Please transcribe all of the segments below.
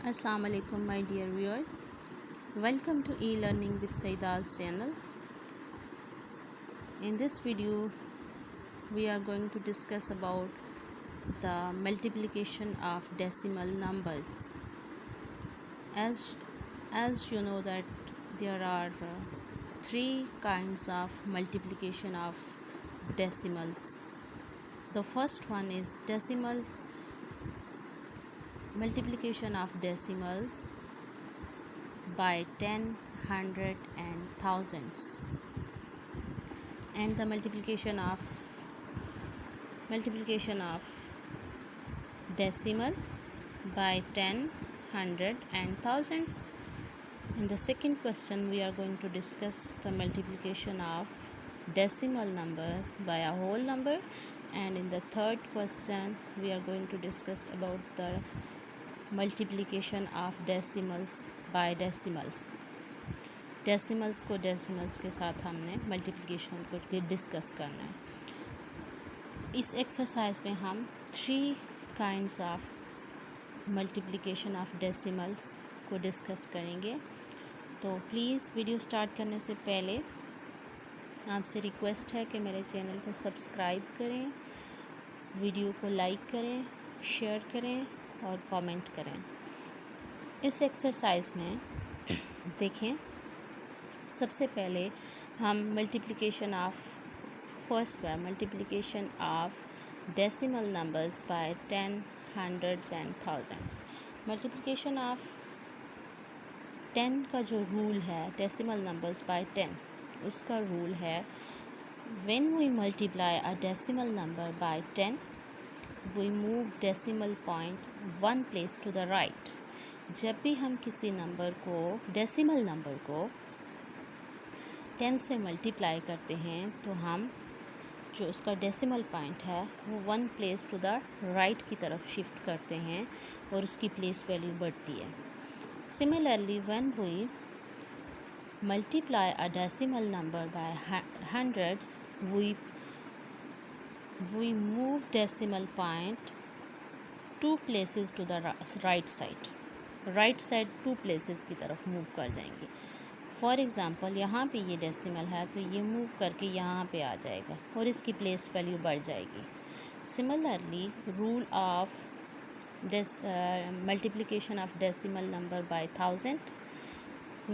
Assalamu alaikum my dear viewers. Welcome to e-learning with Saida's channel. In this video we are going to discuss about the multiplication of decimal numbers. As you know that there are three kinds of multiplication of decimals. The first one is multiplication of decimals by 10, 100 and thousands, and the multiplication of decimal by 10, 100 and thousands. In the second question we are going to discuss the multiplication of decimal numbers by a whole number, and in the third question we are going to discuss about the multiplication of decimals by decimals को decimals के साथ हमने multiplication को discuss करना है। इस exercise में हम three kinds of multiplication of decimals को डिस्कस करेंगे। तो प्लीज़ वीडियो स्टार्ट करने से पहले आपसे रिक्वेस्ट है कि मेरे चैनल को सब्सक्राइब करें, वीडियो को लाइक करें, शेयर करें और कमेंट करें। इस एक्सरसाइज में देखें, सबसे पहले हम multiplication of decimal numbers by 10, hundreds and thousands. Multiplication of 10 का जो रूल है, डेसिमल नंबर्स बाय 10, उसका रूल है when we multiply a decimal number by 10 we move decimal point one place to the right। जब भी हम किसी decimal number को 10 से मल्टीप्लाई करते हैं तो हम जो उसका डेसिमल पॉइंट है वो one place to the right की तरफ शिफ्ट करते हैं और उसकी प्लेस वैल्यू बढ़ती है। Similarly when we multiply a decimal number by hundreds we move decimal point two places to the right side 2 places की तरफ मूव कर जाएंगे। फॉर एग्ज़ाम्पल यहाँ पे ये डेसिमल है तो ये मूव करके यहाँ पे आ जाएगा और इसकी प्लेस वैल्यू बढ़ जाएगी। Similarly rule of multiplication of decimal number bye 1000,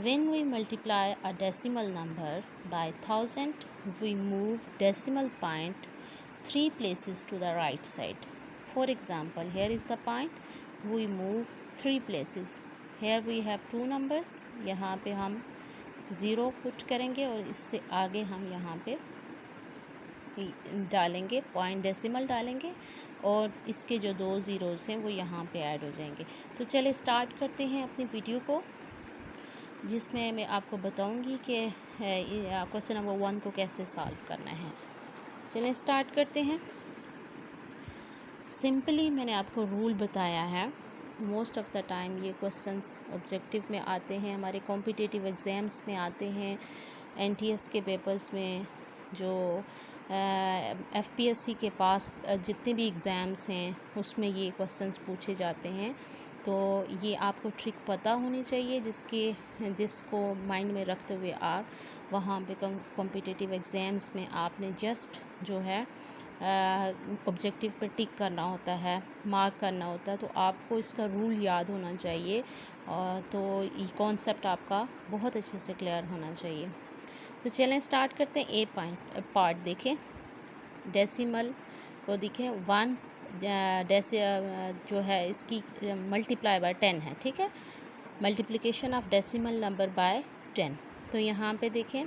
when we multiply a decimal number by 1000 we move decimal point 3 places to the right side। For example, here is the point, we move 3 places। Here we have 2 numbers, यहाँ पे हम 0 put करेंगे और इससे आगे हम यहाँ पे डालेंगे पॉइंट, डेसिमल डालेंगे और इसके जो 2 ज़ीरोज़ हैं वो यहाँ पे ऐड हो जाएंगे। तो चलिए स्टार्ट करते हैं अपनी वीडियो को, जिसमें मैं आपको बताऊँगी कि क्वेश्चन नंबर 1 को कैसे सॉल्व करना है। चलिए स्टार्ट करते हैं। सिंपली मैंने आपको रूल बताया है। मोस्ट ऑफ़ द टाइम ये क्वेश्चंस ऑब्जेक्टिव में आते हैं, हमारे कॉम्पिटिटिव एग्ज़ाम्स में आते हैं, एनटीएस के पेपर्स में, जो एफपीएससी के पास जितने भी एग्ज़ाम्स हैं उसमें ये क्वेश्चंस पूछे जाते हैं। तो ये आपको ट्रिक पता होनी चाहिए जिसको माइंड में रखते हुए आप वहाँ पे कॉम्पिटिटिव एग्ज़ाम्स में आपने जस्ट जो है ऑब्जेक्टिव पर टिक करना होता है, मार्क करना होता है। तो आपको इसका रूल याद होना चाहिए तो ये कॉन्सेप्ट आपका बहुत अच्छे से क्लियर होना चाहिए। तो चलें स्टार्ट करते हैं। ए पार्ट देखें, डेसिमल को देखें, 1 जो है इसकी मल्टीप्लाई बाय 10 है, ठीक है, multiplication of decimal number by 10। तो यहाँ पे देखें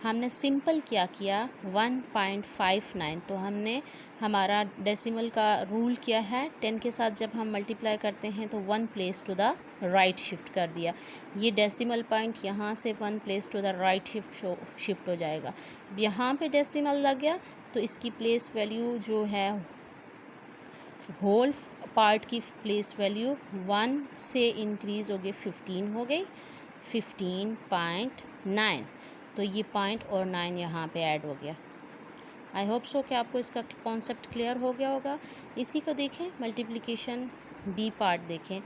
हमने सिंपल क्या किया, 1.59। तो हमने हमारा डेसिमल का रूल क्या है, 10 के साथ जब हम मल्टीप्लाई करते हैं तो 1 place to the right shift कर दिया। ये डेसिमल पॉइंट यहाँ से 1 place to the right shift हो जाएगा। यहाँ पे डेसिमल लग गया तो इसकी प्लेस वैल्यू जो है, होल पार्ट की प्लेस वैल्यू 1 से इंक्रीज़ हो गई 15 हो गई, 15.9। तो ये पॉइंट और 9 यहाँ पे ऐड हो गया। आई होप सो कि आपको इसका कॉन्सेप्ट क्लियर हो गया होगा। इसी को देखें मल्टीप्लिकेशन बी पार्ट देखें,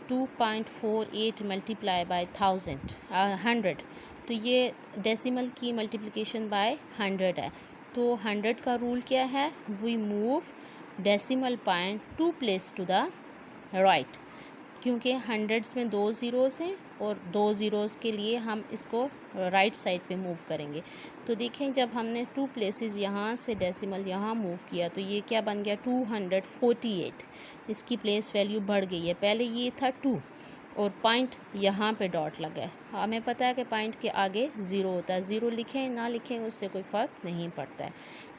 2.48 मल्टीप्लाई बाय 100, तो ये डेसिमल की मल्टीप्लिकेशन बाय 100 है। तो 100 का रूल क्या है, we move decimal point 2 place to the right, क्योंकि हंड्रेड्स में 2 ज़ीरोज़ हैं और 2 ज़ीरोज़ के लिए हम इसको राइट साइड पे मूव करेंगे। तो देखें, जब हमने 2 प्लेसेस यहाँ से डेसिमल यहाँ मूव किया तो ये क्या बन गया 248, इसकी प्लेस वैल्यू बढ़ गई है। पहले ये था 2 और पॉइंट यहाँ पे डॉट लगा है। हमें पता है कि पॉइंट के आगे ज़ीरो होता है, ज़ीरो लिखें ना लिखें उससे कोई फ़र्क नहीं पड़ता है।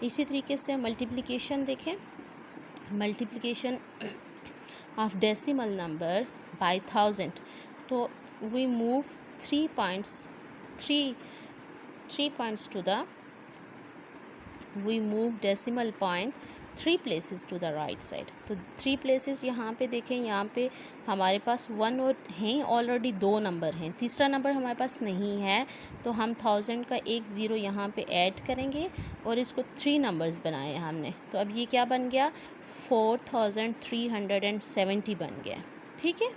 इसी तरीके से मल्टीप्लिकेशन देखें, multiplication of decimal number by 1000, तो we move 3 points to the, we move decimal point 3 places to the right side। तो 3 places यहाँ पे देखें, यहाँ पे हमारे पास 1 और हैं ऑलरेडी, 2 नंबर हैं, तीसरा नंबर हमारे पास नहीं है, तो हम 1000 का एक ज़ीरो यहाँ पे ऐड करेंगे और इसको 3 नंबर्स बनाए हैं हमने। तो अब ये क्या बन गया 4370 बन गया, ठीक है,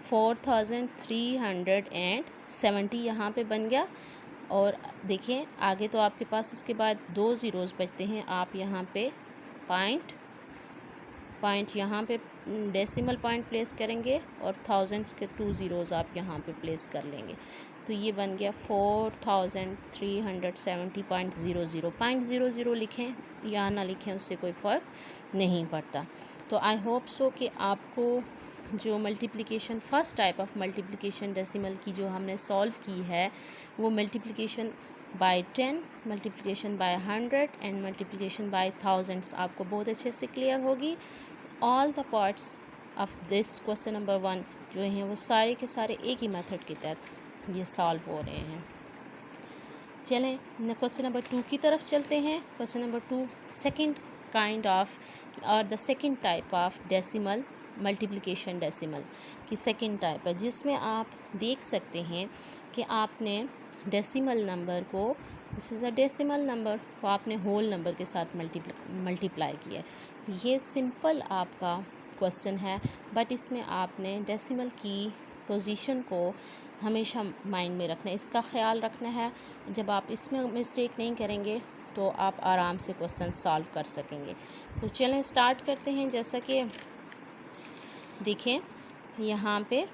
4370 यहाँ पे बन गया। और देखिए आगे तो आपके पास इसके बाद 2 ज़ीरोज़ बचते हैं, आप यहाँ पे पॉइंट यहाँ पे डेसिमल पॉइंट प्लेस करेंगे और थाउजेंड्स के 2 ज़ीरोज़ आप यहाँ पे प्लेस कर लेंगे। तो ये बन गया 4370.00 लिखें या ना लिखें उससे कोई फ़र्क नहीं पड़ता। तो आई होप सो कि आपको जो multiplication first type of multiplication decimal की जो हमने सॉल्व की है वो multiplication bye 10, multiplication bye 100 and multiplication bye thousands आपको बहुत अच्छे से क्लियर होगी। All the parts of this question number 1 जो हैं वो सारे के सारे एक ही मेथड के तहत ये सॉल्व हो रहे हैं। चलें क्वेश्चन नंबर 2 की तरफ चलते हैं। Question number 2 second kind of और the second type of decimal multiplication decimal की सेकंड टाइप है, जिसमें आप देख सकते हैं कि आपने डेसिमल नंबर को, this is a decimal number को आपने होल नंबर के साथ मल्टीप्लाई किया है। ये सिंपल आपका क्वेश्चन है, बट इसमें आपने डेसिमल की पोजीशन को हमेशा माइंड में रखना है, इसका ख्याल रखना है। जब आप इसमें मिस्टेक नहीं करेंगे तो आप आराम से क्वेश्चन सॉल्व कर सकेंगे। तो चलें स्टार्ट करते हैं। जैसा कि देखें यहाँ पे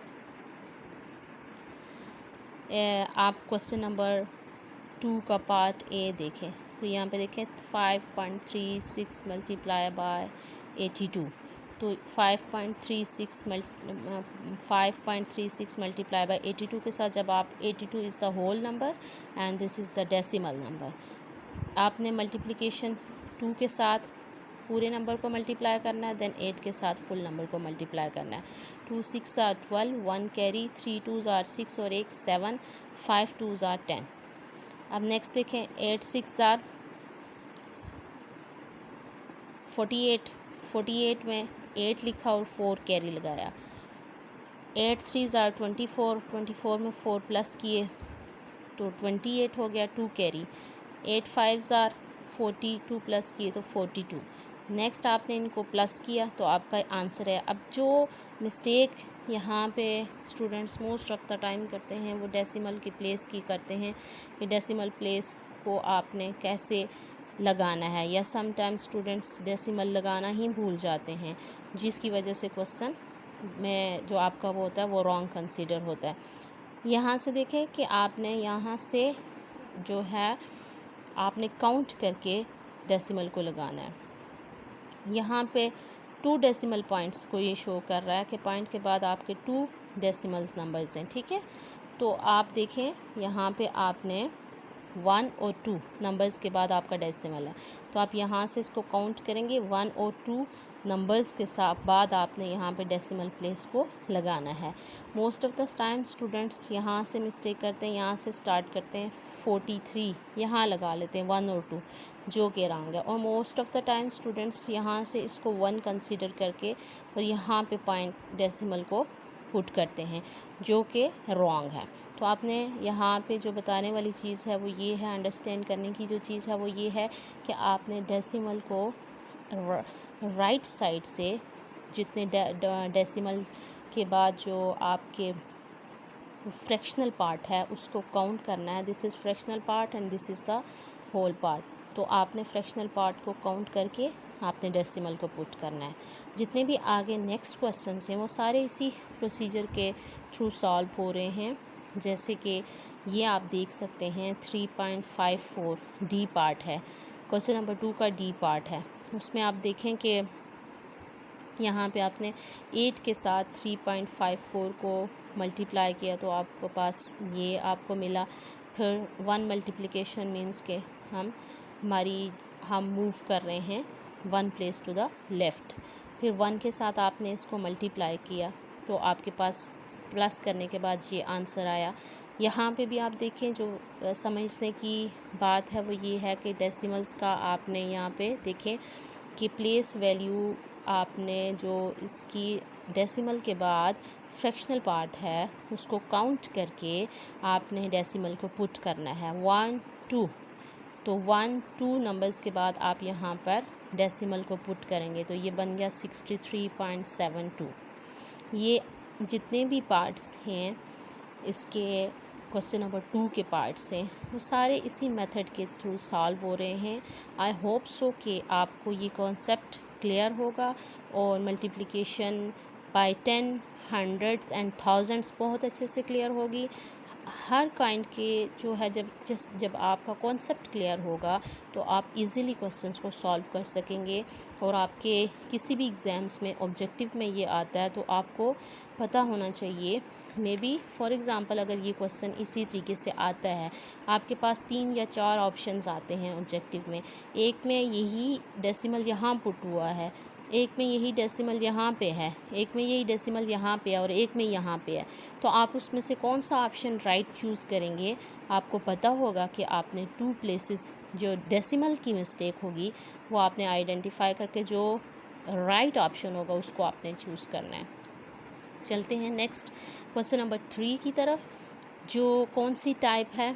आप क्वेश्चन नंबर 2 का पार्ट ए देखें, तो यहाँ पे देखें 5.36 मल्टीप्लाई बाय 82, तो 5.36 मल्टीप्लाई बाय 82 के साथ जब आप 82 is the whole number and this is the decimal number, आपने मल्टीप्लिकेशन 2 के साथ पूरे नंबर को मल्टीप्लाई करना है, देन 8 के साथ फुल नंबर को मल्टीप्लाई करना है। 2 6 आर 12, 1 कैरी, 3 2 आर 6 और 1 7, 5 2 आर 10। अब नेक्स्ट देखें 8 6 आर 48 में 8 लिखा और 4 कैरी लगाया। 8 3 आर 24 में 4 प्लस किए तो 28 हो गया, 2 कैरी। 8 5 आर 42 प्लस किए तो 42। नेक्स्ट आपने इनको प्लस किया तो आपका आंसर है। अब जो मिस्टेक यहाँ पे students most of the time करते हैं वो डेसिमल की प्लेस की करते हैं कि डेसिमल प्लेस को आपने कैसे लगाना है, या सम टाइम स्टूडेंट्स डेसिमल लगाना ही भूल जाते हैं, जिसकी वजह से क्वेश्चन में जो आपका वो होता है वो रॉन्ग कंसीडर होता है। यहाँ से देखें कि आपने यहाँ से जो है आपने काउंट करके डेसिमल को लगाना है। यहाँ पे 2 डेसिमल पॉइंट्स को ये शो कर रहा है कि पॉइंट के बाद आपके 2 डेसिमल नंबर्स हैं, ठीक है। तो आप देखें यहाँ पे आपने 1 और 2 नंबर्स के बाद आपका डेसिमल है, तो आप यहाँ से इसको काउंट करेंगे। 1 और 2 नंबर्स के साथ बाद आपने यहाँ पे डेसिमल प्लेस को लगाना है। Most of the time students यहाँ से मिस्टेक करते हैं, यहाँ से स्टार्ट करते हैं 43 यहाँ लगा लेते हैं 1 और 2, जो कि रॉन्ग है। और most of the time students यहाँ से इसको 1 कंसीडर करके और यहाँ पे पॉइंट डेसिमल को पुट करते हैं, जो कि रॉन्ग है। तो आपने यहाँ पे जो बताने वाली चीज़ है वो ये है, अंडरस्टैंड करने की जो चीज़ है वो ये है कि आपने डेसिमल को राइट साइड से जितने डेसिमल के बाद जो आपके फ्रैक्शनल पार्ट है उसको काउंट करना है। This is fractional part and this is the whole part. तो आपने फ्रैक्शनल पार्ट को काउंट करके आपने डेसिमल को पुट करना है। जितने भी आगे नेक्स्ट क्वेश्चंस हैं वो सारे इसी प्रोसीजर के थ्रू सॉल्व हो रहे हैं। जैसे कि ये आप देख सकते हैं 3.54 डी पार्ट है, क्वेश्चन नंबर 2 का डी पार्ट है। उसमें आप देखें कि यहाँ पे आपने 8 के साथ 3.54 को मल्टीप्लाई किया तो आपको पास ये आपको मिला। फिर 1 मल्टीप्लिकेशन मीन्स के हम मूव कर रहे हैं 1 प्लेस टू द लेफ़्ट। फिर 1 के साथ आपने इसको मल्टीप्लाई किया तो आपके पास प्लस करने के बाद ये आंसर आया। यहाँ पे भी आप देखें जो समझने की बात है वो ये है कि डेसिमल्स का आपने यहाँ पे देखें कि प्लेस वैल्यू आपने जो इसकी डेसिमल के बाद फ्रैक्शनल पार्ट है उसको काउंट करके आपने डेसिमल को पुट करना है 1 2। तो 1 2 नंबर्स के बाद आप यहाँ पर डेसिमल को पुट करेंगे तो ये बन गया 63.72। ये जितने भी पार्ट्स हैं इसके क्वेश्चन नंबर 2 के पार्ट्स हैं वो सारे इसी मेथड के थ्रू सॉल्व हो रहे हैं। आई होप सो कि आपको ये कॉन्सेप्ट क्लियर होगा और multiplication bye 10 hundreds and thousands बहुत अच्छे से क्लियर होगी। हर काइंड के जो है जब आपका कॉन्सेप्ट क्लियर होगा तो आप इजीली क्वेश्चंस को सॉल्व कर सकेंगे। और आपके किसी भी एग्ज़ाम्स में ऑब्जेक्टिव में ये आता है तो आपको पता होना चाहिए। मे बी फॉर एग्ज़ाम्पल अगर ये क्वेश्चन इसी तरीके से आता है, आपके पास 3 या 4 ऑप्शंस आते हैं ऑब्जेक्टिव में, एक में यही डेसिमल यहाँ पुट हुआ है, एक में यही डेसिमल यहाँ पे है, एक में यही डेसिमल यहाँ पे है और एक में यहाँ पे है। तो आप उसमें से कौन सा ऑप्शन राइट चूज़ करेंगे, आपको पता होगा कि आपने 2 प्लेसेस जो डेसिमल की मिस्टेक होगी वो आपने आइडेंटिफाई करके जो राइट ऑप्शन होगा उसको आपने चूज़ करना है। चलते हैं नेक्स्ट क्वेश्चन नंबर 3 की तरफ, जो कौन सी टाइप है,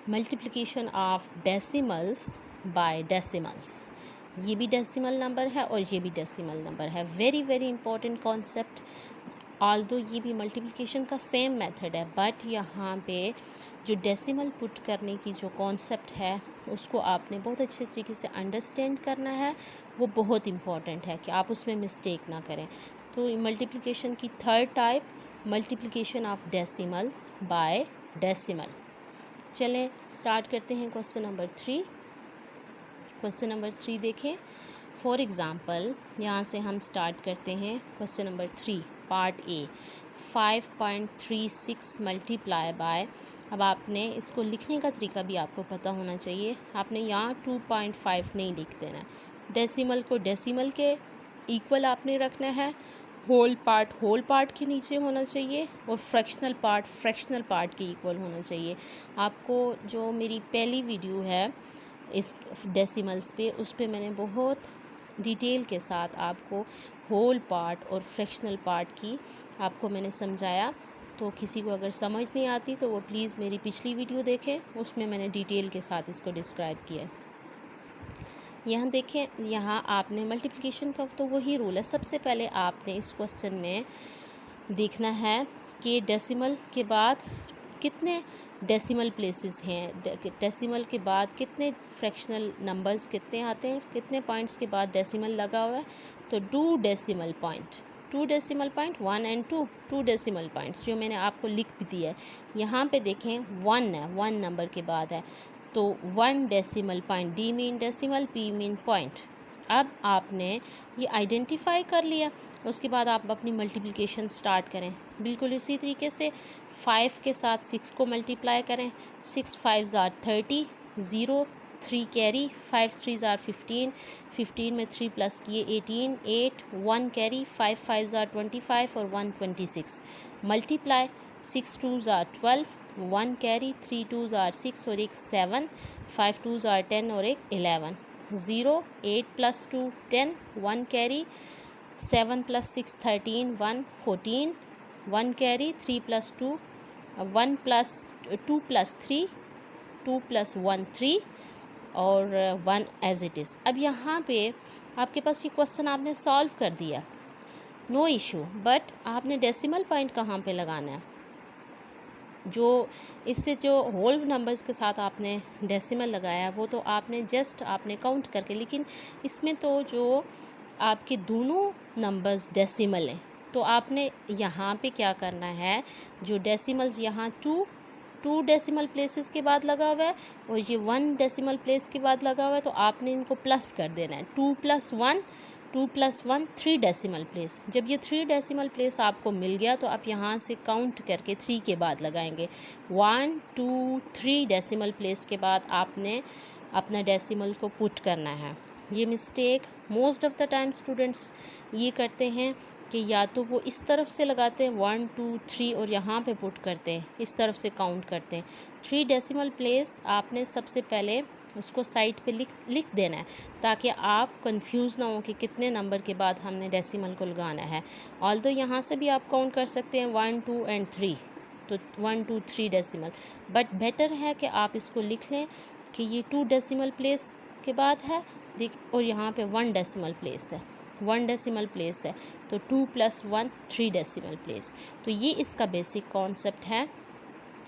multiplication of decimals by decimals. ये भी डेसिमल नंबर है और ये भी डेसिमल नंबर है। Very very important concept. Although ये भी मल्टीप्लिकेशन का सेम मेथड है बट यहाँ पे जो डेसिमल पुट करने की जो कॉन्सेप्ट है उसको आपने बहुत अच्छे तरीके से अंडरस्टैंड करना है। वो बहुत इम्पॉर्टेंट है कि आप उसमें मिस्टेक ना करें। तो मल्टीप्लिकेशन की third type, multiplication of decimals by decimal. चलें स्टार्ट करते हैं क्वेश्चन नंबर 3। क्वेश्चन नंबर 3 देखें। फॉर एग्ज़ाम्पल यहाँ से हम स्टार्ट करते हैं question number 3 part A, 5.36 multiply by. अब आपने इसको लिखने का तरीका भी आपको पता होना चाहिए। आपने यहाँ 2.5 नहीं लिख देना, डेसिमल को डेसिमल के इक्वल आपने रखना है, होल पार्ट के नीचे होना चाहिए और फ्रैक्शनल पार्ट के इक्वल होना चाहिए। आपको जो मेरी पहली वीडियो है इस डेसिमल्स पे, उस पे मैंने बहुत डिटेल के साथ आपको होल पार्ट और फ्रैक्शनल पार्ट की आपको मैंने समझाया। तो किसी को अगर समझ नहीं आती तो वो प्लीज़ मेरी पिछली वीडियो देखें, उसमें मैंने डिटेल के साथ इसको डिस्क्राइब किया। यहाँ देखें, यहाँ आपने मल्टीप्लिकेशन का तो वही रूल है। सबसे पहले आपने इस क्वेश्चन में देखना है कि डेसिमल के बाद कितने डेसिमल प्लेसेस हैं, डेसिमल के बाद कितने फ्रैक्शनल नंबर्स कितने आते हैं, कितने पॉइंट्स के बाद डेसिमल लगा हुआ है। तो 2 decimal point 1 and 2 decimal points जो मैंने आपको लिख भी दिया है। यहाँ पे देखें 1 है, 1 नंबर के बाद है तो 1 decimal point, D mean decimal, P mean point. अब आपने ये आइडेंटिफाई कर लिया, उसके बाद आप अपनी मल्टीप्लिकेशन स्टार्ट करें बिल्कुल इसी तरीके से। 5 के साथ 6 को मल्टीप्लाई करें, 6 5 ज़ार 30, 0 3 कैरी, 5 3 ज़ार 15, 15 में 3 प्लस किए 18, 8 1 कैरी, 5 5 ज़ार 25 और 1 26। मल्टीप्लाई 6 2 ज़ार 12, 1 कैरी, 3 2 ज़ार 6 और एक 7, 5 2 ज़ार 10 और एक 11, 0 8 plus 2 10, 1 carry, 7 plus 6 13, 1 14, 1 carry, 3 plus 2 1 plus 2 plus 3 2 plus 1 3 और 1 एज इट इज़। अब यहाँ पे आपके पास ये क्वेश्चन आपने सॉल्व कर दिया। नो इशू, बट आपने डेसिमल पॉइंट कहाँ पे लगाना है, जो इससे जो होल नंबर्स के साथ आपने डेसिमल लगाया वो तो आपने जस्ट आपने काउंट करके, लेकिन इसमें तो जो आपके दोनों नंबर्स डेसिमल हैं, तो आपने यहाँ पे क्या करना है, जो डेसिमल्स यहाँ टू डेसिमल प्लेसेस के बाद लगा हुआ है और ये 1 डेसिमल प्लेस के बाद लगा हुआ है, तो आपने इनको प्लस कर देना है। 2+1 3 डेसिमल प्लेस। जब ये 3 डेसिमल प्लेस आपको मिल गया तो आप यहाँ से काउंट करके 3 के बाद लगाएंगे। 1 2 3 डेसिमल प्लेस के बाद आपने अपना डेसिमल को पुट करना है। ये mistake most of the time students ये करते हैं कि या तो वो इस तरफ से लगाते हैं 1 2 3 और यहाँ पे पुट करते हैं, इस तरफ से काउंट करते हैं। 3 डेसिमल प्लेस आपने सबसे पहले उसको साइड पे लिख देना है, ताकि आप कंफ्यूज ना हो कि कितने नंबर के बाद हमने डेसिमल को लगाना है। ऑल्दो यहाँ से भी आप काउंट कर सकते हैं 1 2 एंड 3, तो 1 2 3 डेसिमल, बट बेटर है कि आप इसको लिख लें कि ये 2 डेसिमल प्लेस के बाद है और यहाँ पे 1 डेसिमल प्लेस है, 1 डेसिमल प्लेस है, तो 2 + 1 3 डेसिमल प्लेस। तो ये इसका बेसिक कॉन्सेप्ट है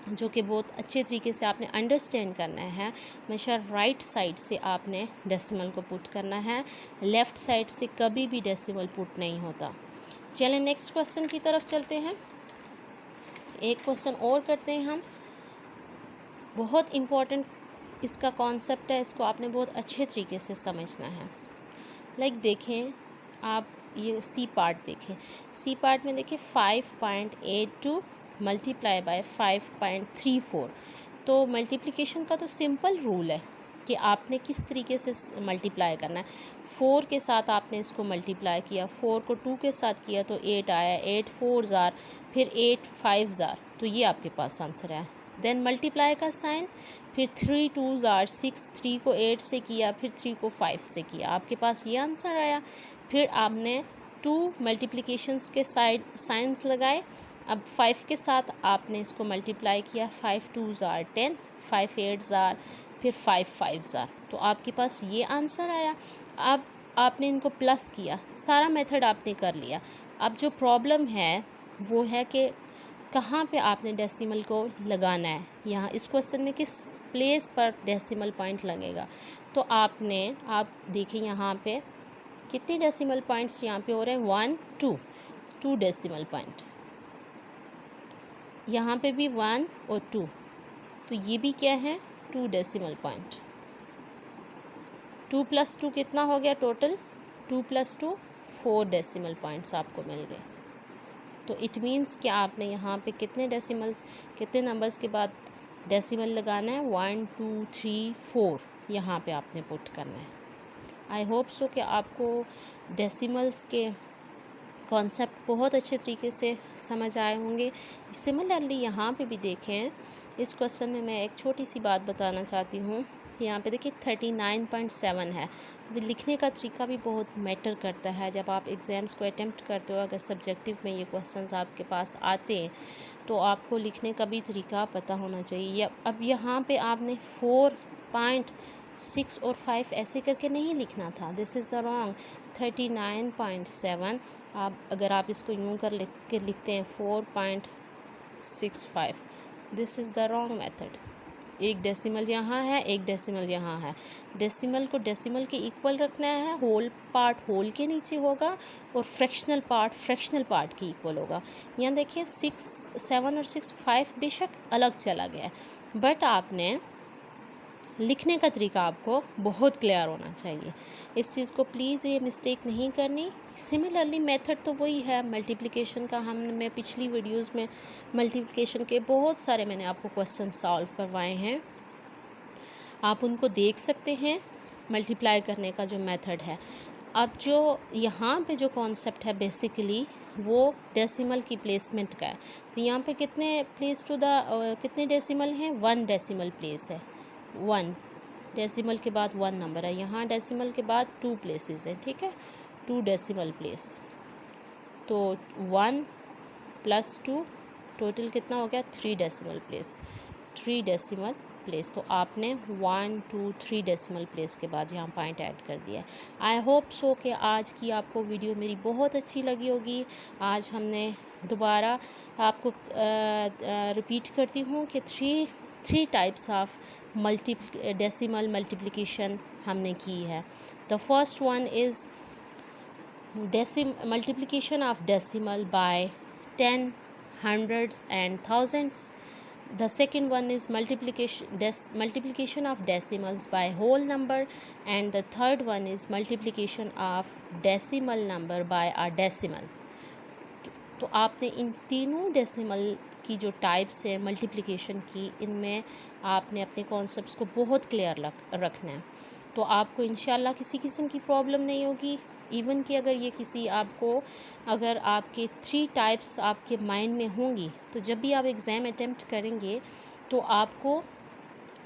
जो कि बहुत अच्छे तरीके से आपने अंडरस्टैंड करना है। हमेशा राइट साइड से आपने डेसिमल को पुट करना है, लेफ़्ट साइड से कभी भी डेसिमल पुट नहीं होता। चलें नेक्स्ट क्वेश्चन की तरफ चलते हैं। एक क्वेश्चन और करते हैं हम, बहुत इम्पोर्टेंट इसका कॉन्सेप्ट है, इसको आपने बहुत अच्छे तरीके से समझना है। लाइक देखें आप ये सी पार्ट देखें, सी पार्ट में देखें 5.82 मल्टीप्लाई बाय 5.34। तो मल्टीप्लिकेशन का तो सिंपल रूल है कि आपने किस तरीके से मल्टीप्लाई करना है। 4 के साथ आपने इसको मल्टीप्लाई किया, 4 को 2 के साथ किया तो 8 आया, 8 4 जार, फिर 8 5 जार, तो ये आपके पास आंसर है। देन मल्टीप्लाई का साइन, फिर 3 2 जार 6, 3 को 8 से किया, फिर 3 को 5 से किया, आपके पास ये आंसर आया। फिर आपने 2 मल्टीप्लिकेशंस के साइंस लगाए, अब 5 के साथ आपने इसको मल्टीप्लाई किया, 5 2 जार 10, 5 8 जार, फिर 5 5 जार, तो आपके पास ये आंसर आया। अब आपने इनको प्लस किया, सारा मेथड आपने कर लिया। अब जो प्रॉब्लम है वो है कि कहाँ पे आपने डेसिमल को लगाना है, यहाँ इस क्वेश्चन में किस प्लेस पर डेसिमल पॉइंट लगेगा। तो आप देखिए यहाँ पे कितने डेसिमल पॉइंट्स यहाँ पे हो रहे हैं, 1 2 डेसिमल पॉइंट, यहाँ पे भी 1 और 2, तो ये भी क्या है 2 डेसिमल पॉइंट। 2 + 2 कितना हो गया टोटल, 2 + 2 4 डेसिमल पॉइंट्स आपको मिल गए। तो इट मीन्स कि आपने यहाँ पे कितने नंबर्स के बाद डेसिमल लगाना है, 1 2 3 4 यहाँ पे आपने पुट करना है। आई होप सो कि आपको डेसिमल्स के कॉन्सेप्ट बहुत अच्छे तरीके से समझ आए होंगे। सिमिलरली यहाँ पे भी देखें, इस क्वेश्चन में मैं एक छोटी सी बात बताना चाहती हूँ। यहाँ पे देखिए 39.7 है। अभी लिखने का तरीका भी बहुत मैटर करता है। जब आप एग्ज़ाम्स को अटेम्प्ट करते हो, अगर सब्जेक्टिव में ये क्वेश्चंस आपके पास आते हैं तो आपको लिखने का भी तरीका पता होना चाहिए। अब यहाँ पे आपने 4.6 और 5 ऐसे करके नहीं लिखना था, दिस इज़ द रॉन्ग। 39.7 अगर आप इसको यूँ कर लिखते हैं 4.65, this is the wrong method. एक डेसिमल यहाँ है, एक डेसिमल यहाँ है। डेसिमल को डेसिमल के इक्वल रखना है, होल पार्ट होल के नीचे होगा और फ्रैक्शनल पार्ट के इक्वल होगा। यहाँ देखिए 6 7 और 6 5 बेशक अलग चला गया, बट आपने लिखने का तरीका आपको बहुत क्लियर होना चाहिए। इस चीज़ को प्लीज़ ये मिस्टेक नहीं करनी। सिमिलरली मेथड तो वही है मल्टीप्लिकेशन का। मैं पिछली वीडियोस में मल्टीप्लिकेशन के बहुत सारे मैंने आपको क्वेश्चन सॉल्व करवाए हैं, आप उनको देख सकते हैं। मल्टीप्लाई करने का जो मेथड है, अब जो यहाँ पे जो कॉन्सेप्ट है बेसिकली वो डेसिमल की प्लेसमेंट का है। तो यहाँ पे कितने डेसिमल हैं, 1 डेसिमल प्लेस है, 1 डेसिमल के बाद 1 नंबर है। यहाँ डेसिमल के बाद 2 प्लेसेस है, ठीक है, 2 डेसिमल प्लेस। तो 1 + 2 टोटल कितना हो गया, 3 डेसिमल प्लेस, 3 डेसिमल प्लेस, तो आपने 1 2 3 डेसिमल प्लेस के बाद यहाँ पॉइंट ऐड कर दिया है। आई होप सो कि आज की आपको वीडियो मेरी बहुत अच्छी लगी होगी। आज हमने दोबारा आपको रिपीट करती हूँ कि three types of decimal multiplication हमने की है। The first one is multiplication of decimal by 10, hundreds and thousands. The second one is multiplication of decimals by whole number, and the third one is multiplication of decimal number by a decimal. तो आपने इन तीनों decimal की जो types है multiplication की, इनमें आपने अपने कॉन्सेप्ट्स को बहुत क्लियर रखना है। तो आपको इंशाल्लाह किसी किस्म की प्रॉब्लम नहीं होगी। इवन कि अगर ये किसी आपको अगर आपके 3 टाइप्स आपके माइंड में होंगी, तो जब भी आप एग्ज़ाम अटेम्प्ट करेंगे तो आपको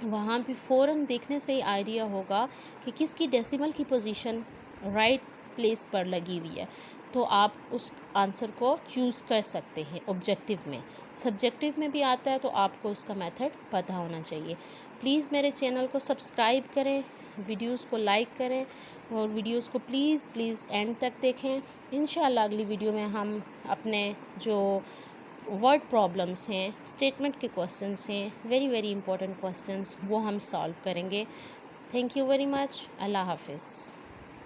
वहाँ पे फ़ौरन देखने से ही आइडिया होगा कि किसकी डेसिमल की पोजीशन राइट प्लेस पर लगी हुई है। तो आप उस आंसर को चूज़ कर सकते हैं। ऑब्जेक्टिव में, सब्जेक्टिव में भी आता है, तो आपको उसका मेथड पता होना चाहिए। प्लीज़ मेरे चैनल को सब्सक्राइब करें, वीडियोस को लाइक करें और वीडियोस को प्लीज़ एंड तक देखें। इंशाल्लाह अगली वीडियो में हम अपने जो वर्ड प्रॉब्लम्स हैं, स्टेटमेंट के क्वेश्चंस हैं, वेरी इंपॉर्टेंट क्वेश्चंस, वो हम सॉल्व करेंगे। Thank you very much. अल्लाह हाफिज़।